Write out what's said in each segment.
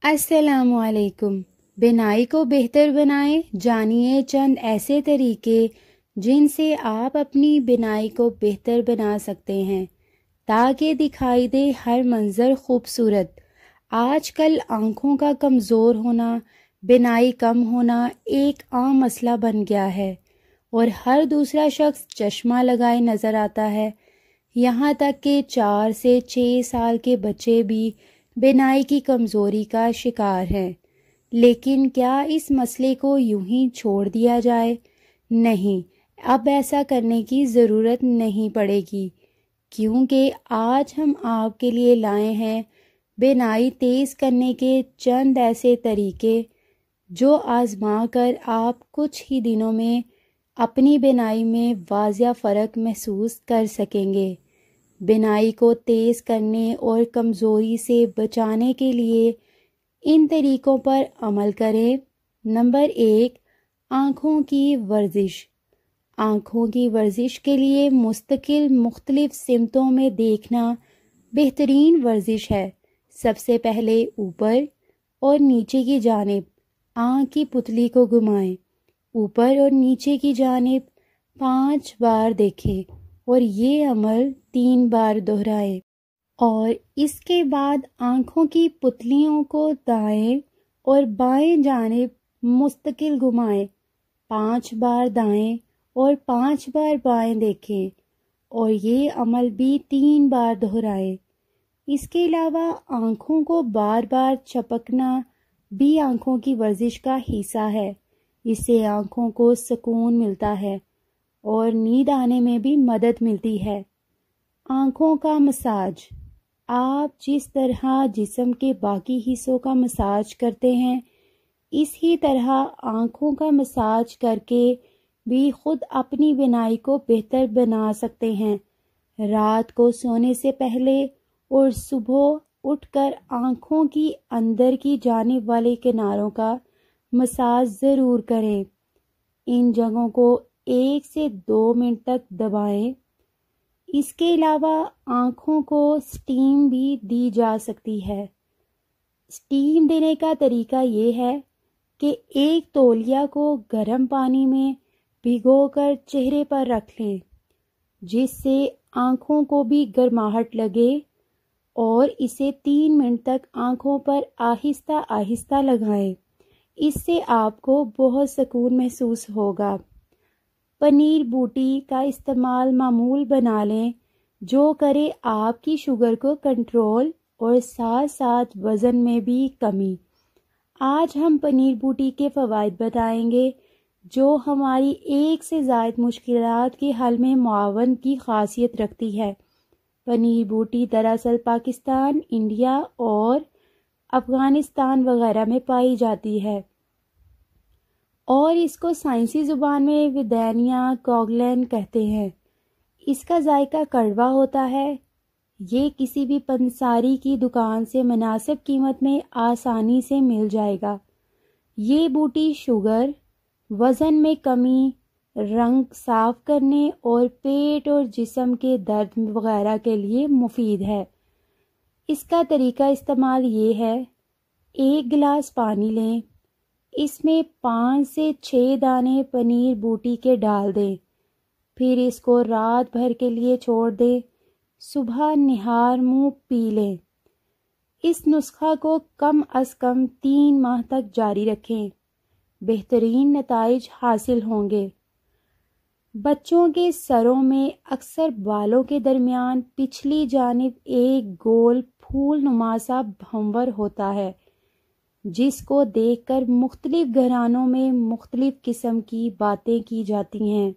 السلام علیکم۔ بنائی کو بہتر بنائیں، جانیے چند ایسے طریقے جن سے آپ اپنی بنائی کو بہتر بنا سکتے ہیں تاکہ دکھائی دے ہر منظر خوبصورت۔ آج کل آنکھوں کا کمزور ہونا، بنائی کم ہونا ایک عام مسئلہ بن گیا ہے اور ہر دوسرا شخص چشمہ لگائے نظر آتا ہے، یہاں تک کہ 4 سے 6 سال کے بچے بھی بنائی کی کمزوری کا شکار ہیں۔ لیکن کیا اس مسئلے کو یوں ہی چھوڑ دیا جائے؟ نہیں، اب ایسا کرنے کی ضرورت نہیں پڑے گی، کیونکہ آج ہم آپ کے لیے لائے ہیں بنائی تیز کرنے کے چند ایسے طریقے جو آزما کر آپ کچھ ہی دنوں میں اپنی بنائی میں واضح فرق محسوس کر سکیں گے۔ بنائی کو تیز کرنے اور کمزوری سے بچانے کے لیے ان طریقوں پر عمل کریں۔ نمبر 1، آنکھوں کی ورزش۔ آنکھوں کی ورزش کے لیے مستقل مختلف سمتوں میں دیکھنا بہترین ورزش ہے۔ سب سے پہلے اوپر اور نیچے کی جانب آنکھ کی پتلی کو گھمائیں، اوپر اور نیچے کی جانب 5 بار دیکھیں اور یہ عمل 3 بار دہرائیں، اور اس کے بعد آنکھوں کی پتلیوں کو دائیں اور بائیں جانب مستقل گھمائیں، 5 بار دائیں اور 5 بار بائیں دیکھیں اور یہ عمل بھی 3 بار دہرائیں۔ اس کے علاوہ آنکھوں کو بار بار چپکنا بھی آنکھوں کی ورزش کا حصہ ہے۔ اس سے آنکھوں کو سکون ملتا ہے اور نیند آنے میں بھی مدد ملتی ہے۔ آنکھوں کا مساج۔ آپ جس طرح جسم کے باقی حصوں کا مساج کرتے ہیں، اسی طرح آنکھوں کا مساج کر کے بھی خود اپنی بنائی کو بہتر بنا سکتے ہیں۔ رات کو سونے سے پہلے اور صبح اٹھ کر آنکھوں کی اندر کی جانب والے کناروں کا مساج ضرور کریں۔ ان جگہوں کو 1 سے 2 منٹ تک دبائیں۔ اس کے علاوہ آنکھوں کو سٹیم بھی دی جا سکتی ہے۔ سٹیم دینے کا طریقہ یہ ہے کہ ایک تولیہ کو گرم پانی میں بھگو کر چہرے پر رکھ لیں، جس سے آنکھوں کو بھی گرماہٹ لگے، اور اسے 3 منٹ تک آنکھوں پر آہستہ آہستہ لگائیں۔ اس سے آپ کو بہت سکون محسوس ہوگا۔ پنیر بوٹی کا استعمال معمول بنا لیں، جو کرے آپ کی شوگر کو کنٹرول اور ساتھ ساتھ وزن میں بھی کمی۔ آج ہم پنیر بوٹی کے فوائد بتائیں گے جو ہماری 1 سے زائد مشکلات کے حل میں معاون کی خاصیت رکھتی ہے۔ پنیر بوٹی دراصل پاکستان، انڈیا اور افغانستان وغیرہ میں پائی جاتی ہے، اور اس کو سائنسی زبان میں ودینیا کوگلین کہتے ہیں۔ اس کا ذائقہ کڑوا ہوتا ہے۔ یہ کسی بھی پنساری کی دکان سے مناسب قیمت میں آسانی سے مل جائے گا۔ یہ بوٹی شوگر، وزن میں کمی، رنگ صاف کرنے اور پیٹ اور جسم کے درد وغیرہ کے لیے مفید ہے۔ اس کا طریقہ استعمال یہ ہے: 1 گلاس پانی لیں، اس میں 5 سے 6 دانے پنیر بوٹی کے ڈال دیں، پھر اس کو رات بھر کے لیے چھوڑ دیں، صبح نہار منہ پی لیں۔ اس نسخہ کو کم از کم 3 ماہ تک جاری رکھیں، بہترین نتائج حاصل ہوں گے۔ بچوں کے سروں میں اکثر بالوں کے درمیان پچھلی جانب ایک گول پھول نما سا بھنور ہوتا ہے، جس کو دیکھ کر مختلف گھرانوں میں مختلف قسم کی باتیں کی جاتی ہیں۔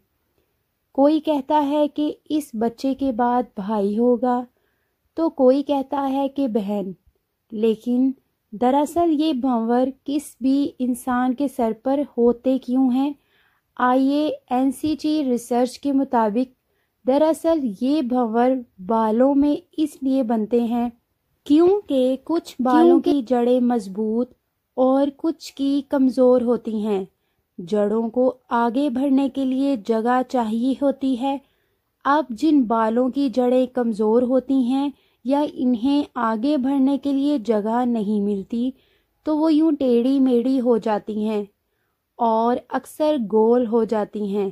کوئی کہتا ہے کہ اس بچے کے بعد بھائی ہوگا، تو کوئی کہتا ہے کہ بہن، لیکن دراصل یہ بھنور کس بھی انسان کے سر پر ہوتے کیوں ہیں؟ IANCT ریسرچ کے مطابق دراصل یہ بھنور بالوں میں اس لیے بنتے ہیں کیونکہ کچھ بالوں کی جڑیں مضبوط اور کچھ کی کمزور ہوتی ہیں۔ جڑوں کو آگے بڑھنے کے لیے جگہ چاہیے ہوتی ہے۔ اب جن بالوں کی جڑیں کمزور ہوتی ہیں یا انہیں آگے بڑھنے کے لیے جگہ نہیں ملتی، تو وہ یوں ٹیڑھی میڑھی ہو جاتی ہیں اور اکثر گول ہو جاتی ہیں۔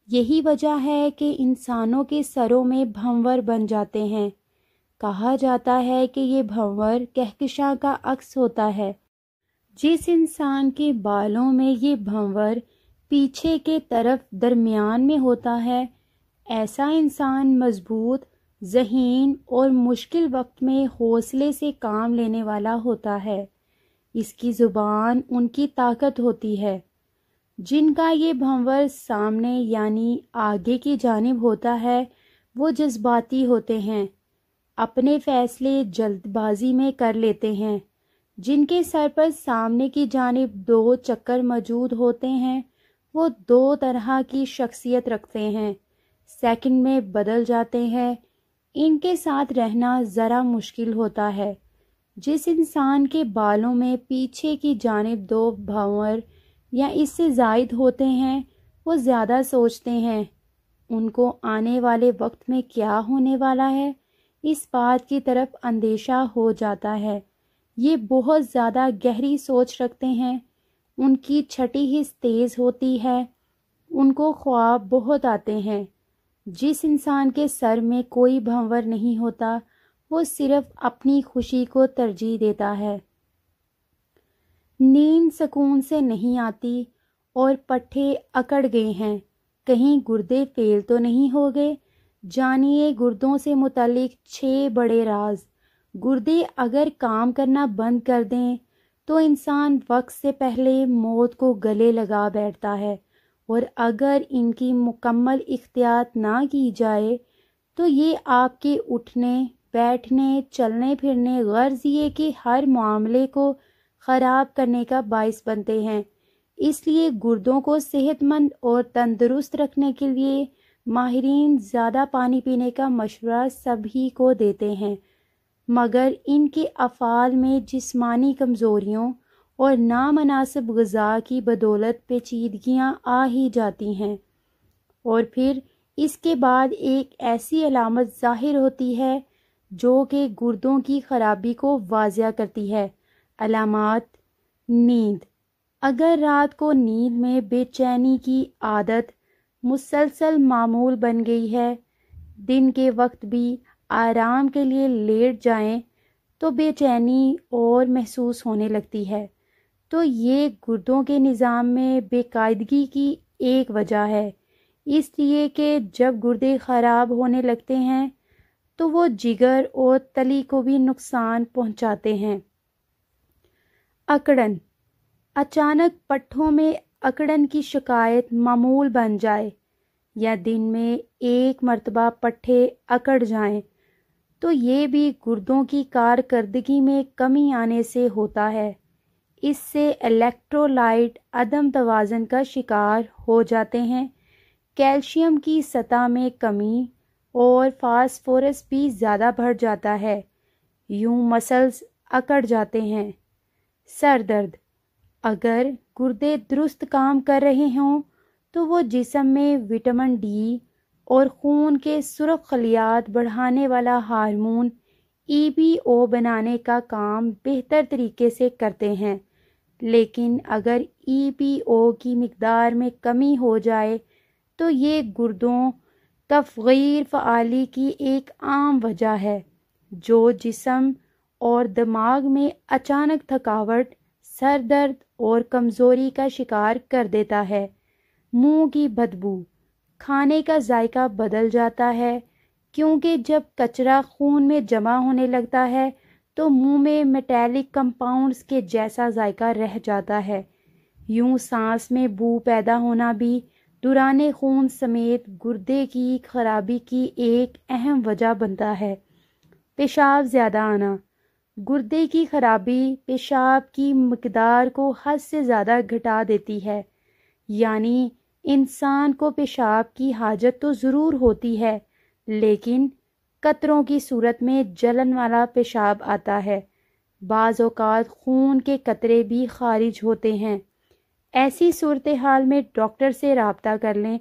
یہی وجہ ہے کہ انسانوں کے سروں میں بھنور بن جاتے ہیں۔ کہا جاتا ہے کہ یہ بھنور کہکشاں کا عکس ہوتا ہے۔ جس انسان کے بالوں میں یہ بھنور پیچھے کے طرف درمیان میں ہوتا ہے، ایسا انسان مضبوط، ذہین اور مشکل وقت میں حوصلے سے کام لینے والا ہوتا ہے۔ اس کی زبان ان کی طاقت ہوتی ہے۔ جن کا یہ بھنور سامنے یعنی آگے کی جانب ہوتا ہے وہ جذباتی ہوتے ہیں، اپنے فیصلے جلد بازی میں کر لیتے ہیں۔ جن کے سر پر سامنے کی جانب 2 چکر موجود ہوتے ہیں وہ 2 طرح کی شخصیت رکھتے ہیں، سیکنڈ میں بدل جاتے ہیں۔ ان کے ساتھ رہنا ذرا مشکل ہوتا ہے۔ جس انسان کے بالوں میں پیچھے کی جانب 2 بھنور یا اس سے زائد ہوتے ہیں وہ زیادہ سوچتے ہیں۔ ان کو آنے والے وقت میں کیا ہونے والا ہے اس بات کی طرف اندیشہ ہو جاتا ہے۔ یہ بہت زیادہ گہری سوچ رکھتے ہیں۔ ان کی چھٹی حس تیز ہوتی ہے۔ ان کو خواب بہت آتے ہیں۔ جس انسان کے سر میں کوئی بھنور نہیں ہوتا وہ صرف اپنی خوشی کو ترجیح دیتا ہے۔ نیند سکون سے نہیں آتی اور پٹھے اکڑ گئے ہیں، کہیں گردے فیل تو نہیں ہو گئے؟ جانیے گردوں سے متعلق 6 بڑے راز۔ گردے اگر کام کرنا بند کر دیں تو انسان وقت سے پہلے موت کو گلے لگا بیٹھتا ہے، اور اگر ان کی مکمل احتیاط نہ کی جائے تو یہ آپ کے اٹھنے، بیٹھنے، چلنے پھرنے، غرض یہ کہ ہر معاملے کو خراب کرنے کا باعث بنتے ہیں۔ اس لیے گردوں کو صحت مند اور تندرست رکھنے کے لیے ماہرین زیادہ پانی پینے کا مشورہ سبھی کو دیتے ہیں، مگر ان کے افعال میں جسمانی کمزوریوں اور نامناسب غذا کی بدولت پیچیدگیاں آ ہی جاتی ہیں، اور پھر اس کے بعد ایک ایسی علامت ظاہر ہوتی ہے جو کہ گردوں کی خرابی کو واضح کرتی ہے۔ علامات: نیند۔ اگر رات کو نیند میں بے چینی کی عادت مسلسل معمول بن گئی ہے، دن کے وقت بھی آرام کے لیے لیٹ جائیں تو بے چینی اور محسوس ہونے لگتی ہے، تو یہ گردوں کے نظام میں بے قاعدگی کی ایک وجہ ہے۔ اس لیے کہ جب گردے خراب ہونے لگتے ہیں تو وہ جگر اور تلی کو بھی نقصان پہنچاتے ہیں۔ اکڑن۔ اچانک پٹھوں میں اکڑن کی شکایت معمول بن جائے یا دن میں 1 مرتبہ پٹھے اکڑ جائیں تو یہ بھی گردوں کی کارکردگی میں کمی آنے سے ہوتا ہے۔ اس سے الیکٹرولائٹ عدم توازن کا شکار ہو جاتے ہیں، کیلشیم کی سطح میں کمی اور فاسفورس بھی زیادہ بڑھ جاتا ہے، یوں مسلز اکڑ جاتے ہیں۔ سر درد۔ اگر گردے درست کام کر رہے ہوں تو وہ جسم میں وٹامن ڈی اور خون کے سرخ خلیات بڑھانے والا ہارمون EPO بنانے کا کام بہتر طریقے سے کرتے ہیں، لیکن اگر EPO کی مقدار میں کمی ہو جائے تو یہ گردوں تفغیر فعالی کی ایک عام وجہ ہے جو جسم اور دماغ میں اچانک تھکاوٹ، سر درد اور کمزوری کا شکار کر دیتا ہے۔ منہ کی بدبو۔ کھانے کا ذائقہ بدل جاتا ہے کیونکہ جب کچرا خون میں جمع ہونے لگتا ہے تو منہ میں میٹیلک کمپاؤنڈز کے جیسا ذائقہ رہ جاتا ہے، یوں سانس میں بو پیدا ہونا بھی دوران خون سمیت گردے کی خرابی کی ایک اہم وجہ بنتا ہے۔ پیشاب زیادہ آنا۔ گردے کی خرابی پیشاب کی مقدار کو حد سے زیادہ گھٹا دیتی ہے، یعنی انسان کو پیشاب کی حاجت تو ضرور ہوتی ہے لیکن قطروں کی صورت میں جلن والا پیشاب آتا ہے۔ بعض اوقات خون کے قطرے بھی خارج ہوتے ہیں۔ ایسی صورتحال میں ڈاکٹر سے رابطہ کر لیں